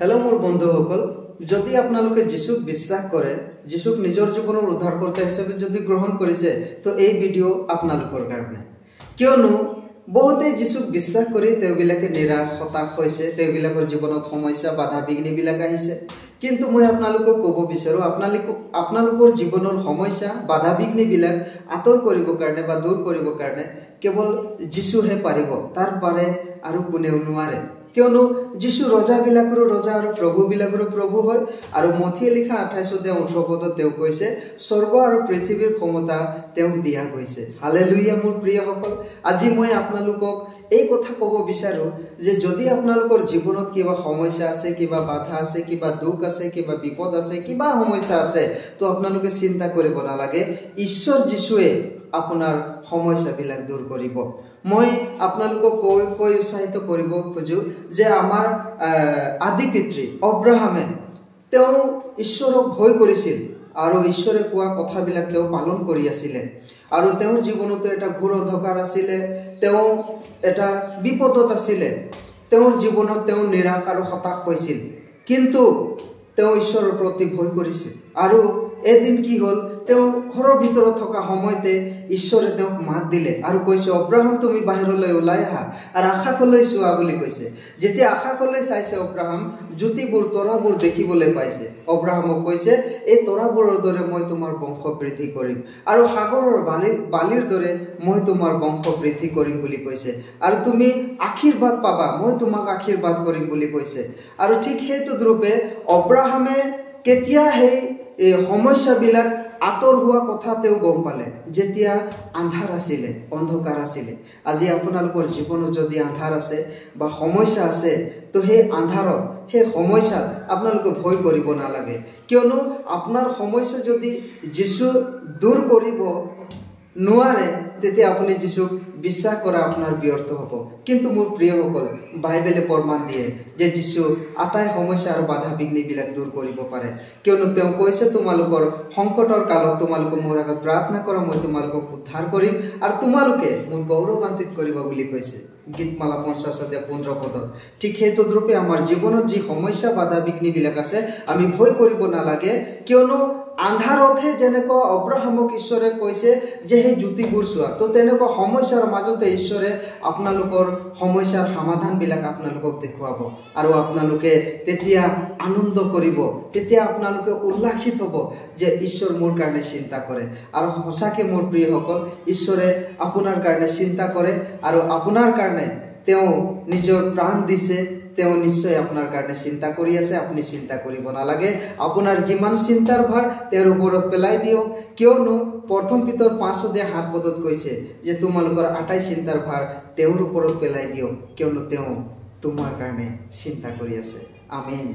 hello मोर बंधुসকল যদি আপোনালোকে যিশুক বিশ্বাস কৰে যিশুক নিজৰ জীৱনৰ উদ্ধাৰকৰ্তা হিচাপে যদি গ্ৰহণ কৰিছে তো এই ভিডিও আপোনালোকৰ কাৰণে কিয়নো বহুতে যিশুক বিশ্বাস কৰি তেওঁবিলাকে নিৰাশ হতাশ হৈছে তেওঁবিলাকৰ জীৱনত সমস্যা বাধা বিঘ্নি বিলাক আহিছে কিন্তু মই আপোনালোকক ক'ব বিচাৰো আপোনালোকৰ জীৱনৰ সমস্যা বাধা বিঘ্নি বিলাক আতৰ কৰিবৰ কাৰণে বা দূৰ কৰিবৰ কাৰণে কেৱল যিশুহে পাৰিব তাৰ পাৰে আৰু কোনেও নোৱাৰে কিয়নো যিশু ৰজা বিলাকৰ ৰজা আৰু প্ৰভু বিলাকৰ প্ৰভু হয় আৰু মথিয়ে লিখা 28 পদত তেওঁ কৈছে স্বৰ্গ আৰু পৃথিৱীৰ ক্ষমতা তেওঁক দিয়া গৈছে হালেলুয়া মোৰ প্ৰিয়সকল আজি মই আপোনালোকক এই কথা ক'ব বিচাৰো যে যদি আপোনালোকৰ জীৱনত কিবা সমস্যা আছে কিবা বাধা আছে কিবা দুখ আছে কিবা বিপদ আছে কিবা সমস্যা আছে তো আপোনালোকে চিন্তা কৰিব নালাগে ঈশ্বৰ যিশুৱে আপোনাৰ সমস্যা বিলাক দূৰ কৰিব মই আপোনালোকক কৈ উৎসাহিত কৰিব খুজো যে আমাৰ আদি পিতৃ অব্ৰাহামে তেওঁ ঈশ্বৰক ভয় কৰিছিল আৰু ঈশ্বৰে কোৱা কথাবিলাক তেওঁ পালন কৰি আছিল আৰু তেওঁৰ জীৱনত এটা ঘোৰ অন্ধকাৰ আছিল তেওঁ এটা বিপদত আছিল তেওঁৰ জীৱনত তেওঁ নিৰাশ আৰু হতাশ হৈছিল কিন্তু তেওঁ ঈশ্বৰৰ প্ৰতি ভয় কৰিছিল আৰু এদিন কি হল তেওঁ ঘৰৰ ভিতৰত থকা সময়তে ঈশ্বৰে তেওঁক মাত দিলে আৰু কৈছে অব্ৰাহাম তুমি বাহিৰলৈ ওলাই আহা আৰু আকাশলৈ চোৱা বুলি কৈছে যেতিয়া আকাশলৈ চাইছে অব্ৰাহাম জ্যোতিবোৰ তৰাবোৰ দেখিবলৈ পাইছে অব্ৰাহামক কৈছে এই তৰাবোৰৰ দৰে মই তোমাৰ বংশ বৃদ্ধি কৰিম আৰু সাগৰৰ বালিৰ দৰে মই তোমাৰ বংশ বৃদ্ধি কৰিম বুলি কৈছে আৰু তুমি আশীৰ্বাদ পাবা মই তোমাক আশীৰ্বাদ কৰিম বুলি কৈছে আৰু ঠিক সেইটো ৰূপে অব্ৰাহামে কেতিয়া সেই সমস্যা বিলাক আতৰ হোৱা কথা তেওঁ গম পালে যেতিয়া আন্ধাৰ আছিল অন্ধকাৰ আছিল আজি আপোনালোকৰ জীৱনত যদি আন্ধাৰ আছে বা সমস্যা আছে তো সেই আন্ধাৰত সেই সমস্যাত আপোনালোকে ভয় কৰিব নালাগে কিয়নো আপোনাৰ সমস্যা যদি যিশু দূৰ কৰিব নোৱাৰে তেতিয়া আপুনি যিশুক বিশ্বাস কৰা আপোনাৰ ব্যৰ্থ হ'ব কিন্তু মোৰ প্ৰিয়সকল বাইবেলে প্ৰমাণ দিয়ে যে যিশু আটাই সমস্যা আৰু বাধা বিঘ্নি বিলাক দূৰ কৰিব পাৰে কিয়নো তেওঁ কৈছে তোমালোকৰ সংকটৰ কালত তোমালোকে মোৰ আগত প্ৰাৰ্থনা কৰা মই তোমালোকক উদ্ধাৰ কৰিম আৰু তোমালোকে মোৰ গৌৰৱান্বিত কৰিবা বুলি কৈছে গীতমালা 50 পদত ঠিক সেইটো ৰূপে আমাৰ জীৱনত যি সমস্যা বাধা বিঘ্নি বিলাক আছে আমি ভয় কৰিব নালাগে কিয়নো আন্ধাৰতহে যেনেকৈ অব্ৰাহামক ঈশ্বৰে কৈছে যে সেই জ্যোতিবোৰ চোৱা তো তেনেকৈ সমস্যাৰ মাজতে ঈশ্বৰে আপোনালোকৰ সমস্যাৰ সমাধান বিলাক আপোনালোকক দেখুৱাব আৰু আপোনালোকে তেতিয়া আনন্দ কৰিব তেতিয়া আপোনালোকে উল্লাসিত হ'ব যে ঈশ্বৰ মোৰ কাৰণে চিন্তা কৰে আৰু সঁচাকে মোৰ প্ৰিয়সকল ঈশ্বৰে আপোনাৰ কাৰণে চিন্তা কৰে আৰু আপোনাৰ কাৰণে তেওঁ নিজৰ প্ৰাণ দিছে তেওঁ নিশ্চয় আপোনাৰ কাৰণে চিন্তা কৰি আছে আপুনি চিন্তা কৰিব নালাগে আপোনাৰ যিমান চিন্তাৰ ভাৰ তেওঁৰ ওপৰত পেলাই দিয়ক কিয়নো প্ৰথম পিতৰ 5:7 পদত কৈছে যে তোমালোকৰ আটাই চিন্তাৰ ভাৰ তেওঁৰ ওপৰত পেলাই দিয়ক কিয়নো তেওঁ তোমাৰ কাৰণে চিন্তা কৰি আছে আমেন